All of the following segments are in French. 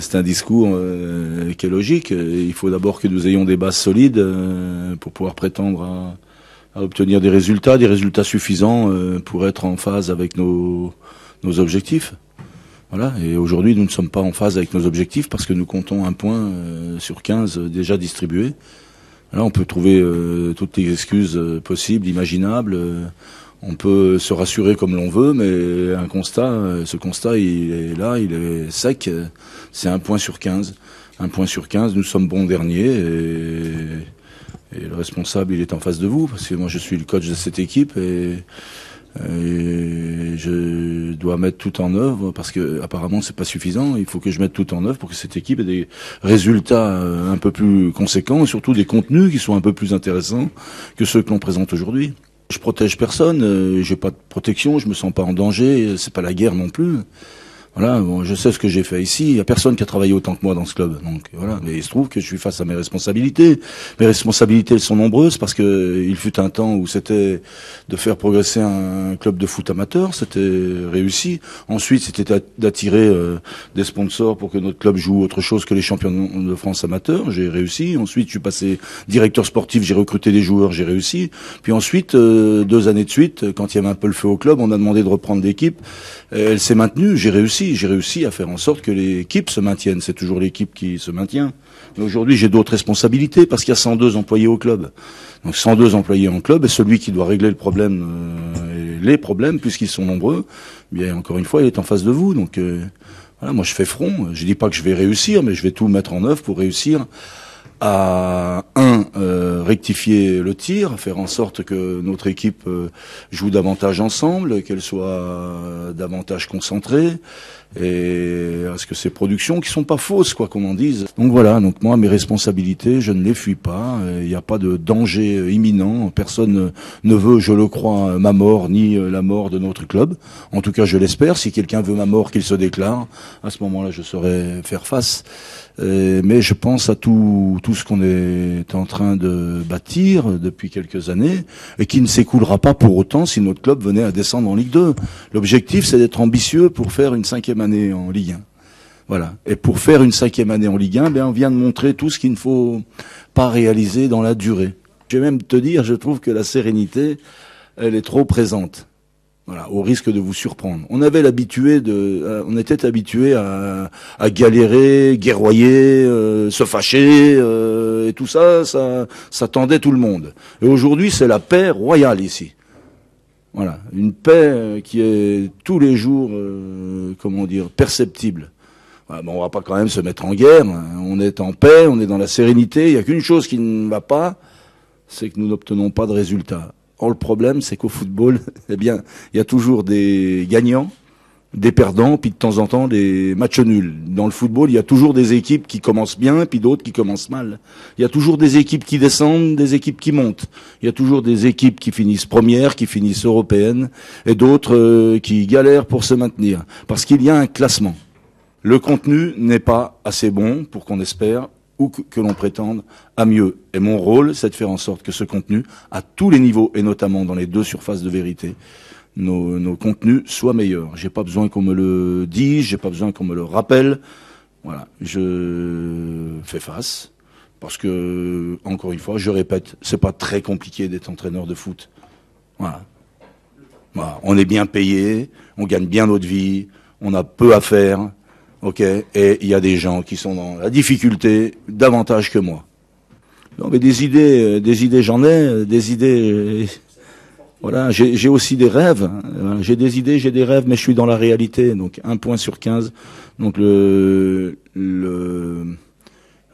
C'est un discours qui est logique. Il faut d'abord que nous ayons des bases solides pour pouvoir prétendre à obtenir des résultats suffisants pour être en phase avec nos objectifs. Voilà. Et aujourd'hui, nous ne sommes pas en phase avec nos objectifs parce que nous comptons un point sur 15 déjà distribués. Là, on peut trouver toutes les excuses possibles, imaginables. On peut se rassurer comme l'on veut, mais ce constat, il est là, il est sec. C'est un point sur 15. Un point sur 15, nous sommes bons derniers et le responsable, il est en face de vous, parce que moi, je suis le coach de cette équipe et je dois mettre tout en œuvre parce que apparemment c'est pas suffisant. Il faut que je mette tout en œuvre pour que cette équipe ait des résultats un peu plus conséquents et surtout des contenus qui sont un peu plus intéressants que ceux que l'on présente aujourd'hui. Je protège personne, j'ai pas de protection, je me sens pas en danger, c'est pas la guerre non plus. Voilà, bon, je sais ce que j'ai fait ici. Il y a personne qui a travaillé autant que moi dans ce club. Donc voilà, mais il se trouve que je suis face à mes responsabilités. Mes responsabilités, elles sont nombreuses parce que il fut un temps où c'était de faire progresser un club de foot amateur, c'était réussi. Ensuite, c'était d'attirer des sponsors pour que notre club joue autre chose que les championnats de France amateurs. J'ai réussi. Ensuite, je suis passé directeur sportif, j'ai recruté des joueurs, j'ai réussi. Puis ensuite, 2 années de suite, quand il y avait un peu le feu au club, on a demandé de reprendre l'équipe. Elle s'est maintenue, j'ai réussi à faire en sorte que l'équipe se maintienne. C'est toujours l'équipe qui se maintient. Mais aujourd'hui, j'ai d'autres responsabilités parce qu'il y a 102 employés au club. Donc 102 employés en club et celui qui doit régler le problème, les problèmes, puisqu'ils sont nombreux, bien encore une fois, il est en face de vous. Donc voilà, moi je fais front. Je dis pas que je vais réussir, mais je vais tout mettre en œuvre pour réussir à rectifier le tir, faire en sorte que notre équipe joue davantage ensemble, qu'elle soit davantage concentrée, et à ce que ces productions qui sont pas fausses, quoi qu'on en dise. Donc voilà, donc moi mes responsabilités, je ne les fuis pas, il n'y a pas de danger imminent, personne ne veut, je le crois, ma mort ni la mort de notre club. En tout cas, je l'espère. Si quelqu'un veut ma mort, qu'il se déclare. À ce moment-là, je saurai faire face. Mais je pense à tout ce qu'on est en train de bâtir depuis quelques années et qui ne s'écoulera pas pour autant si notre club venait à descendre en Ligue 2. L'objectif, c'est d'être ambitieux pour faire une 5e année en Ligue 1. Voilà. Et pour faire une 5e année en Ligue 1, ben, on vient de montrer tout ce qu'il ne faut pas réaliser dans la durée. Je vais même te dire, je trouve que la sérénité, elle est trop présente. Voilà, au risque de vous surprendre. On était habitué à galérer, guerroyer, se fâcher, et tout ça tendait tout le monde. Et aujourd'hui, c'est la paix royale ici. Voilà, une paix qui est tous les jours, perceptible. Voilà, bon, on va pas quand même se mettre en guerre. On est en paix, on est dans la sérénité. Il y a qu'une chose qui ne va pas, c'est que nous n'obtenons pas de résultats. Or, le problème, c'est qu'au football, eh bien, il y a toujours des gagnants, des perdants, puis de temps en temps des matchs nuls. Dans le football, il y a toujours des équipes qui commencent bien, puis d'autres qui commencent mal. Il y a toujours des équipes qui descendent, des équipes qui montent. Il y a toujours des équipes qui finissent premières, qui finissent européennes, et d'autres qui galèrent pour se maintenir. Parce qu'il y a un classement. Le contenu n'est pas assez bon pour qu'on espère ou que l'on prétende à mieux. Et mon rôle, c'est de faire en sorte que ce contenu, à tous les niveaux, et notamment dans les 2 surfaces de vérité, nos contenus soient meilleurs. J'ai pas besoin qu'on me le dise, j'ai pas besoin qu'on me le rappelle. Voilà, je fais face, parce que, encore une fois, je répète, c'est pas très compliqué d'être entraîneur de foot. Voilà. Voilà. On est bien payé, on gagne bien notre vie, on a peu à faire. Ok, et il y a des gens qui sont dans la difficulté davantage que moi. Non, mais des idées, j'en ai, des idées. Voilà, j'ai aussi des rêves. J'ai des idées, j'ai des rêves, mais je suis dans la réalité. Donc 1 point sur 15. Donc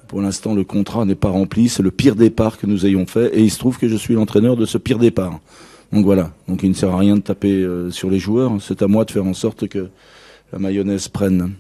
pour l'instant, le contrat n'est pas rempli. C'est le pire départ que nous ayons fait, et il se trouve que je suis l'entraîneur de ce pire départ. Donc voilà. Donc il ne sert à rien de taper sur les joueurs. C'est à moi de faire en sorte que la mayonnaise prenne.